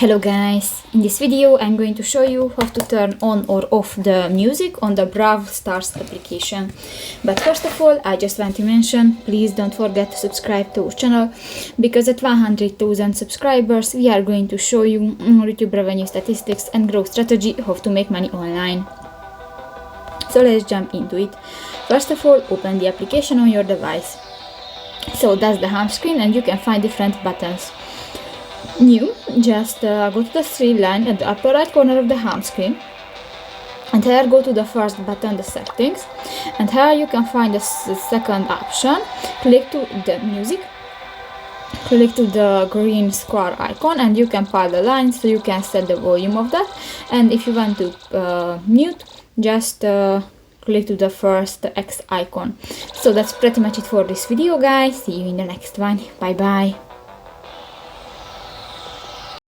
Hello guys, in this video I'm going to show you how to turn on or off the music on the Brawl Stars application. But first of all, I just want to mention, please don't forget to subscribe to our channel, because at 100,000 subscribers we are going to show you YouTube revenue statistics and growth strategy, how to make money online. So let's jump into it. First of all, open the application on your device. So that's the home screen and you can find different buttons. New, just go to the three line at the upper right corner of the home screen, and here go to the first button, the settings, and here you can find the second option. Click to the music, click to the green square icon, and you can pile the lines, so you can set the volume of that. And if you want to mute, just click to the first X icon. So that's pretty much it for this video, guys. See you in the next one. Bye bye.